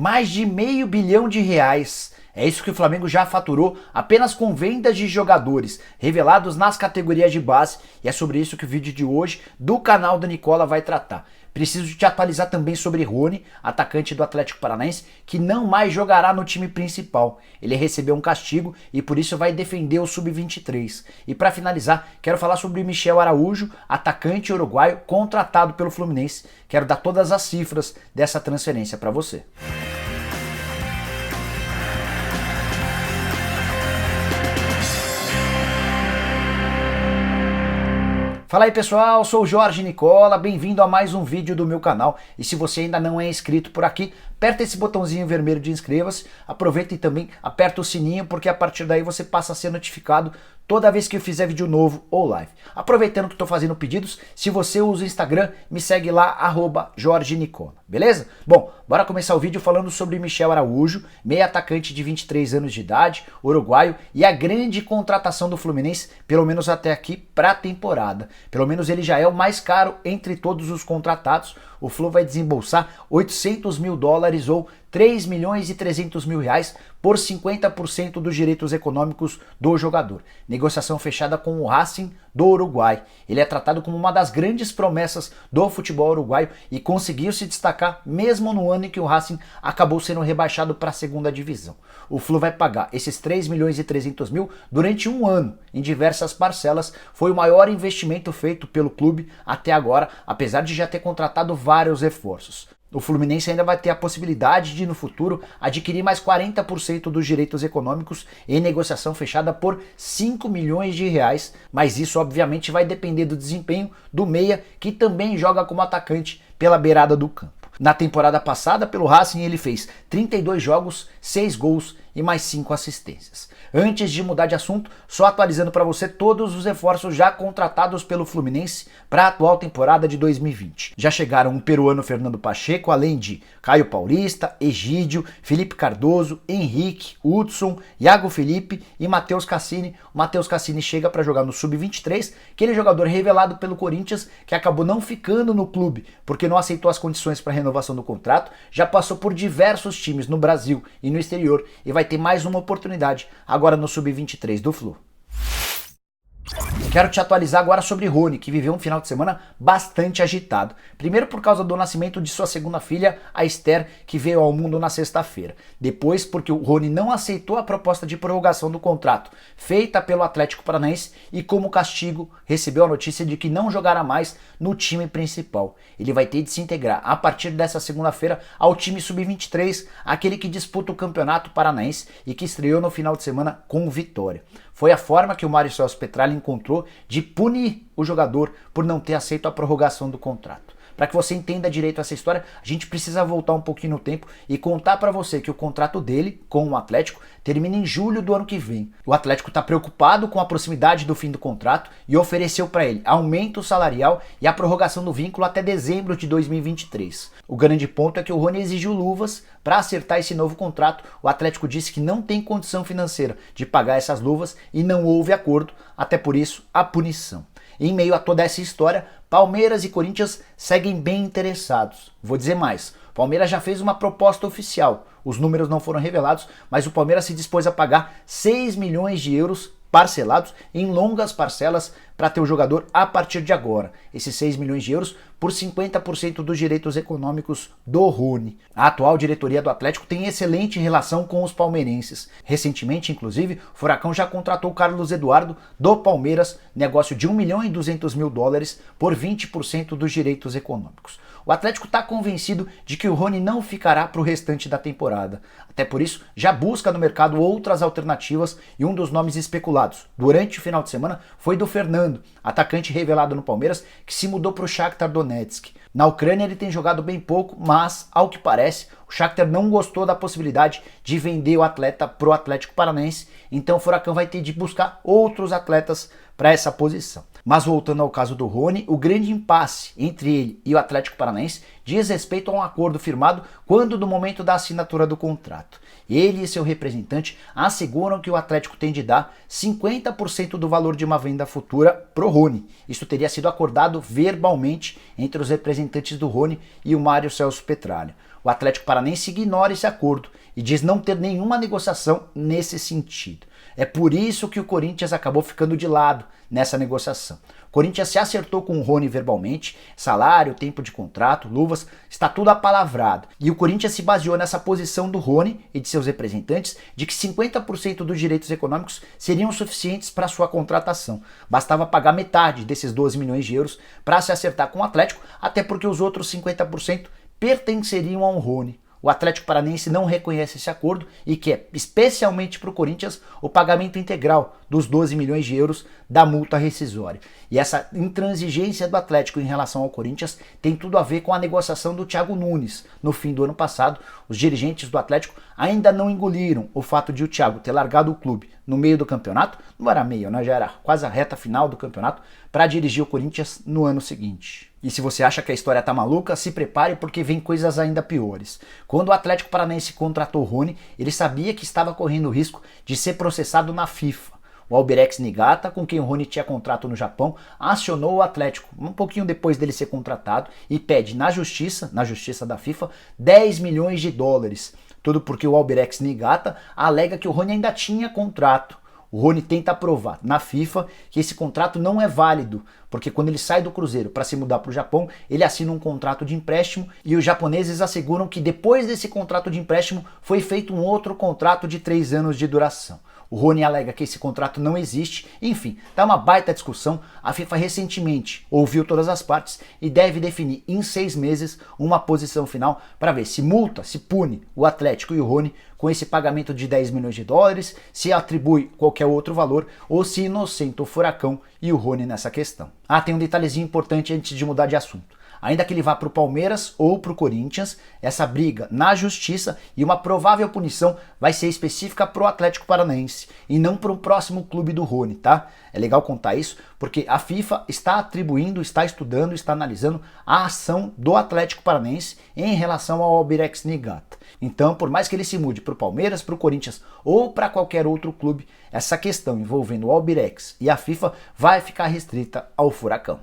Mais de R$500 milhão. É isso que o Flamengo já faturou apenas com vendas de jogadores revelados nas categorias de base, e é sobre isso que o vídeo de hoje do canal do Nicola vai tratar. Preciso te atualizar também sobre Rony, atacante do Atlético Paranaense, que não mais jogará no time principal. Ele recebeu um castigo e por isso vai defender o Sub-23. E para finalizar, quero falar sobre Michel Araújo, atacante uruguaio contratado pelo Fluminense. Quero dar todas as cifras dessa transferência para você. Fala aí pessoal, sou o Jorge Nicola, bem-vindo a mais um vídeo do meu canal. E se você ainda não é inscrito por aqui, aperta esse botãozinho vermelho de inscreva-se, aproveita e também aperta o sininho, porque a partir daí você passa a ser notificado toda vez que eu fizer vídeo novo ou live. Aproveitando que estou fazendo pedidos, se você usa o Instagram, me segue lá, @JorgeNicola, beleza? Bom, bora começar o vídeo falando sobre Michel Araújo, meia atacante de 23 anos de idade, uruguaio, e a grande contratação do Fluminense, pelo menos até aqui, para a temporada. Pelo menos ele já é o mais caro entre todos os contratados. O Flu vai desembolsar $800 mil ou R$3.300.000 por 50% dos direitos econômicos do jogador. Negociação fechada com o Racing do Uruguai. Ele é tratado como uma das grandes promessas do futebol uruguaio e conseguiu se destacar mesmo no ano em que o Racing acabou sendo rebaixado para a segunda divisão. O Flu vai pagar esses R$3.300.000 durante um ano, em diversas parcelas. Foi o maior investimento feito pelo clube até agora, apesar de já ter contratado vários reforços. O Fluminense ainda vai ter a possibilidade de, no futuro, adquirir mais 40% dos direitos econômicos em negociação fechada por R$5 milhões, mas isso obviamente vai depender do desempenho do meia, que também joga como atacante pela beirada do campo. Na temporada passada, pelo Racing, ele fez 32 jogos, 6 gols e mais 5 assistências. Antes de mudar de assunto, só atualizando para você todos os reforços já contratados pelo Fluminense para a atual temporada de 2020. Já chegaram o peruano Fernando Pacheco, além de Caio Paulista, Egídio, Felipe Cardoso, Henrique, Hudson, Iago Felipe e Matheus Cassini. O Matheus Cassini chega para jogar no Sub-23, aquele jogador revelado pelo Corinthians que acabou não ficando no clube porque não aceitou as condições para renovação do contrato, já passou por diversos times no Brasil e no exterior e vai ter mais uma oportunidade agora no Sub-23 do Flu. Quero te atualizar agora sobre Rony, que viveu um final de semana bastante agitado. Primeiro por causa do nascimento de sua segunda filha, a Esther, que veio ao mundo na sexta-feira. Depois porque o Rony não aceitou a proposta de prorrogação do contrato feita pelo Atlético Paranaense e, como castigo, recebeu a notícia de que não jogará mais no time principal. Ele vai ter de se integrar a partir dessa segunda-feira ao time Sub-23, aquele que disputa o Campeonato Paranaense e que estreou no final de semana com vitória. Foi a forma que o Mário Celso Petralha encontrou de punir o jogador por não ter aceito a prorrogação do contrato. Para que você entenda direito essa história, a gente precisa voltar um pouquinho no tempo e contar para você que o contrato dele com o Atlético termina em julho do ano que vem. O Atlético está preocupado com a proximidade do fim do contrato e ofereceu para ele aumento salarial e a prorrogação do vínculo até dezembro de 2023. O grande ponto é que o Rony exigiu luvas para acertar esse novo contrato. O Atlético disse que não tem condição financeira de pagar essas luvas e não houve acordo, até por isso a punição. Em meio a toda essa história, Palmeiras e Corinthians seguem bem interessados. Vou dizer mais, Palmeiras já fez uma proposta oficial. Os números não foram revelados, mas o Palmeiras se dispôs a pagar €6 milhões parcelados em longas parcelas para ter o jogador a partir de agora. Esses €6 milhões por 50% dos direitos econômicos do Rony. A atual diretoria do Atlético tem excelente relação com os palmeirenses. Recentemente, inclusive, o Furacão já contratou o Carlos Eduardo do Palmeiras, negócio de $1.200.000 por 20% dos direitos econômicos. O Atlético está convencido de que o Rony não ficará para o restante da temporada. Até por isso, já busca no mercado outras alternativas e um dos nomes especulados durante o final de semana foi do Fernando, atacante revelado no Palmeiras, que se mudou para o Shakhtar Donetsk. Na Ucrânia ele tem jogado bem pouco, mas, ao que parece, o Shakhtar não gostou da possibilidade de vender o atleta para o Atlético Paranaense, então o Furacão vai ter de buscar outros atletas para essa posição. Mas voltando ao caso do Rony, o grande impasse entre ele e o Atlético Paranaense diz respeito a um acordo firmado quando do momento da assinatura do contrato. Ele e seu representante asseguram que o Atlético tem de dar 50% do valor de uma venda futura pro Rony. Isso teria sido acordado verbalmente entre os representantes do Rony e o Mário Celso Petralha. O Atlético Paranaense ignora esse acordo e diz não ter nenhuma negociação nesse sentido. É por isso que o Corinthians acabou ficando de lado nessa negociação. O Corinthians se acertou com o Rony verbalmente, salário, tempo de contrato, luvas, está tudo apalavrado. E o Corinthians se baseou nessa posição do Rony e de seus representantes de que 50% dos direitos econômicos seriam suficientes para sua contratação. Bastava pagar metade desses 12 milhões de euros para se acertar com o Atlético, até porque os outros 50% pertenceriam ao Rony. O Atlético Paranaense não reconhece esse acordo e quer, especialmente para o Corinthians, o pagamento integral dos 12 milhões de euros da multa rescisória. E essa intransigência do Atlético em relação ao Corinthians tem tudo a ver com a negociação do Thiago Nunes. No fim do ano passado, os dirigentes do Atlético ainda não engoliram o fato de o Thiago ter largado o clube no meio do campeonato, não era meio, né? Já era quase a reta final do campeonato, para dirigir o Corinthians no ano seguinte. E se você acha que a história tá maluca, se prepare porque vem coisas ainda piores. Quando o Atlético Paranaense contratou o Rony, ele sabia que estava correndo o risco de ser processado na FIFA. O Albirex Niigata, com quem o Rony tinha contrato no Japão, acionou o Atlético um pouquinho depois dele ser contratado e pede na justiça da FIFA, 10 milhões de dólares. Tudo porque o Albirex Niigata alega que o Rony ainda tinha contrato. O Rony tenta provar na FIFA que esse contrato não é válido, porque quando ele sai do Cruzeiro para se mudar para o Japão, ele assina um contrato de empréstimo e os japoneses asseguram que depois desse contrato de empréstimo foi feito um outro contrato de 3 anos de duração. O Rony alega que esse contrato não existe, enfim, tá uma baita discussão. A FIFA recentemente ouviu todas as partes e deve definir em 6 meses uma posição final para ver se multa, se pune o Atlético e o Rony com esse pagamento de 10 milhões de dólares, se atribui qualquer outro valor ou se inocenta o Furacão e o Rony nessa questão. Ah, tem um detalhezinho importante antes de mudar de assunto. Ainda que ele vá para o Palmeiras ou para o Corinthians, essa briga na justiça e uma provável punição vai ser específica para o Atlético Paranaense e não para o próximo clube do Rony, tá? É legal contar isso porque a FIFA está atribuindo, está estudando, está analisando a ação do Atlético Paranaense em relação ao Albirex Niigata. Então, por mais que ele se mude para o Palmeiras, para o Corinthians ou para qualquer outro clube, essa questão envolvendo o Albirex e a FIFA vai ficar restrita ao Furacão.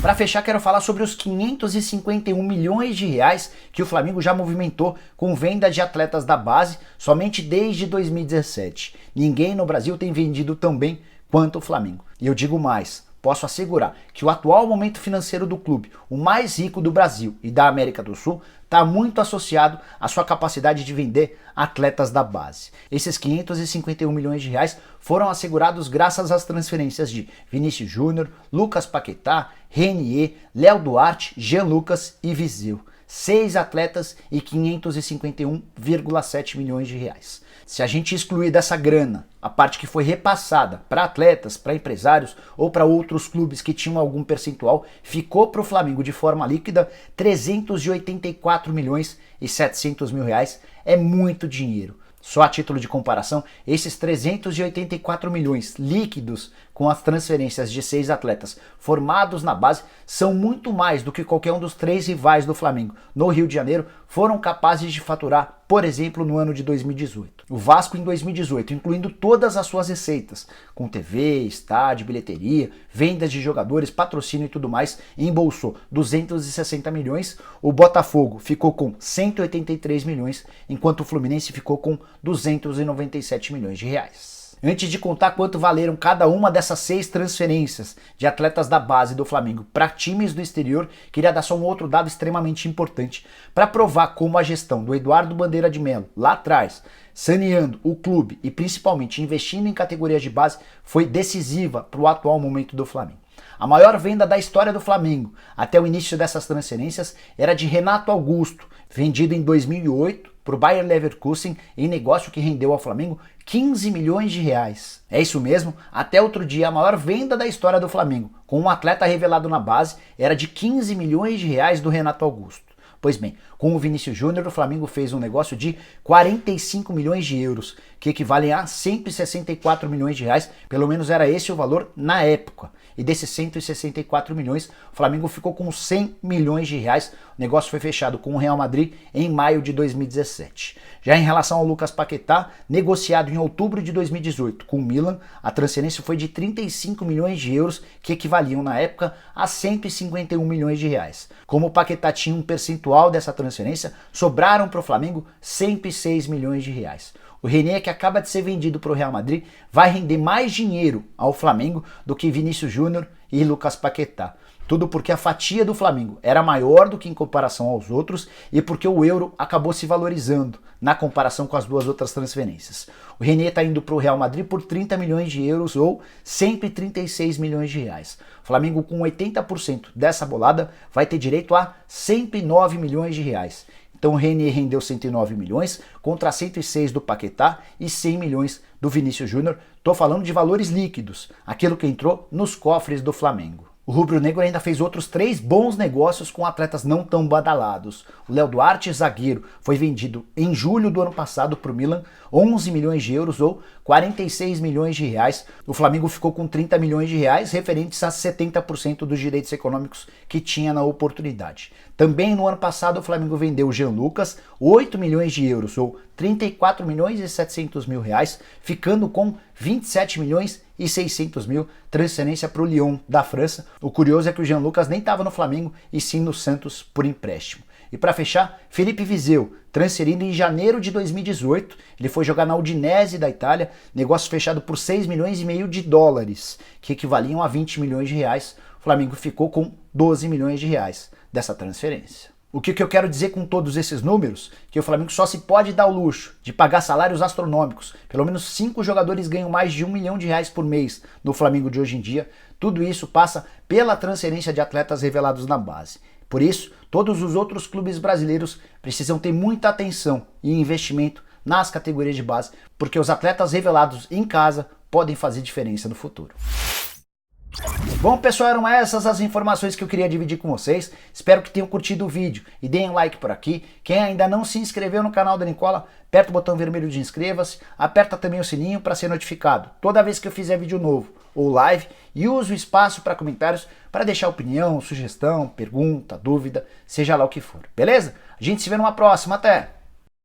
Para fechar, quero falar sobre os 551 milhões de reais que o Flamengo já movimentou com venda de atletas da base somente desde 2017. Ninguém no Brasil tem vendido tão bem quanto o Flamengo. E eu digo mais, posso assegurar que o atual momento financeiro do clube, o mais rico do Brasil e da América do Sul, está muito associado à sua capacidade de vender atletas da base. Esses 551 milhões de reais foram assegurados graças às transferências de Vinícius Júnior, Lucas Paquetá, Renier, Léo Duarte, Jean Lucas e Viseu. 6 atletas e 551,7 milhões de reais. Se a gente excluir dessa grana a parte que foi repassada para atletas, para empresários ou para outros clubes que tinham algum percentual, ficou para o Flamengo de forma líquida 384 milhões e 700 mil reais. É muito dinheiro. Só a título de comparação, esses 384 milhões líquidos com as transferências de 6 atletas formados na base são muito mais do que qualquer um dos 3 rivais do Flamengo no Rio de Janeiro foram capazes de faturar, por exemplo, no ano de 2018. O Vasco em 2018, incluindo todas as suas receitas, com TV, estádio, bilheteria, vendas de jogadores, patrocínio e tudo mais, embolsou 260 milhões, o Botafogo ficou com 183 milhões, enquanto o Fluminense ficou com 297 milhões de reais. Antes de contar quanto valeram cada uma dessas 6 transferências de atletas da base do Flamengo para times do exterior, queria dar só um outro dado extremamente importante para provar como a gestão do Eduardo Bandeira de Mello, lá atrás, saneando o clube e principalmente investindo em categorias de base, foi decisiva para o atual momento do Flamengo. A maior venda da história do Flamengo até o início dessas transferências era de Renato Augusto, vendido em 2008 para o Bayer Leverkusen em negócio que rendeu ao Flamengo 15 milhões de reais. É isso mesmo, até outro dia a maior venda da história do Flamengo, com um atleta revelado na base, era de 15 milhões de reais do Renato Augusto. Pois bem, com o Vinícius Júnior, o Flamengo fez um negócio de 45 milhões de euros, que equivalem a 164 milhões de reais, pelo menos era esse o valor na época. E desses 164 milhões, o Flamengo ficou com 100 milhões de reais, o negócio foi fechado com o Real Madrid em maio de 2017. Já em relação ao Lucas Paquetá, negociado em outubro de 2018 com o Milan, a transferência foi de 35 milhões de euros, que equivaliam na época a 151 milhões de reais. Como o Paquetá tinha um percentual dessa transferência, sobraram para o Flamengo 106 milhões de reais. O René, que acaba de ser vendido para o Real Madrid, vai render mais dinheiro ao Flamengo do que Vinícius Júnior e Lucas Paquetá. Tudo porque a fatia do Flamengo era maior do que em comparação aos outros e porque o euro acabou se valorizando na comparação com as duas outras transferências. O René está indo para o Real Madrid por 30 milhões de euros ou 136 milhões de reais. O Flamengo, com 80% dessa bolada, vai ter direito a 109 milhões de reais. Então o René rendeu 109 milhões contra 106 do Paquetá e 100 milhões do Vinícius Júnior. Estou falando de valores líquidos, aquilo que entrou nos cofres do Flamengo. O rubro-negro ainda fez outros 3 bons negócios com atletas não tão badalados. O Léo Duarte, zagueiro, foi vendido em julho do ano passado para o Milan, 11 milhões de euros ou 46 milhões de reais. O Flamengo ficou com 30 milhões de reais, referentes a 70% dos direitos econômicos que tinha na oportunidade. Também no ano passado o Flamengo vendeu o Jean Lucas, 8 milhões de euros ou 34 milhões e 700 mil reais, ficando com 27 milhões e 600 mil, transferência para o Lyon da França. O curioso é que o Jean Lucas nem estava no Flamengo e sim no Santos por empréstimo. E para fechar, Felipe Viseu, transferido em janeiro de 2018, ele foi jogar na Udinese da Itália, negócio fechado por 6 milhões e meio de dólares, que equivaliam a 20 milhões de reais. O Flamengo ficou com 12 milhões de reais dessa transferência. O que eu quero dizer com todos esses números? Que o Flamengo só se pode dar o luxo de pagar salários astronômicos. Pelo menos 5 jogadores ganham mais de 1 milhão de reais por mês no Flamengo de hoje em dia. Tudo isso passa pela transferência de atletas revelados na base. Por isso, todos os outros clubes brasileiros precisam ter muita atenção e investimento nas categorias de base, porque os atletas revelados em casa podem fazer diferença no futuro. Bom, pessoal, eram essas as informações que eu queria dividir com vocês. Espero que tenham curtido o vídeo e deem um like por aqui. Quem ainda não se inscreveu no canal da Nicola, aperta o botão vermelho de inscreva-se, aperta também o sininho para ser notificado toda vez que eu fizer vídeo novo ou live, e use o espaço para comentários para deixar opinião, sugestão, pergunta, dúvida, seja lá o que for. Beleza? A gente se vê numa próxima. Até!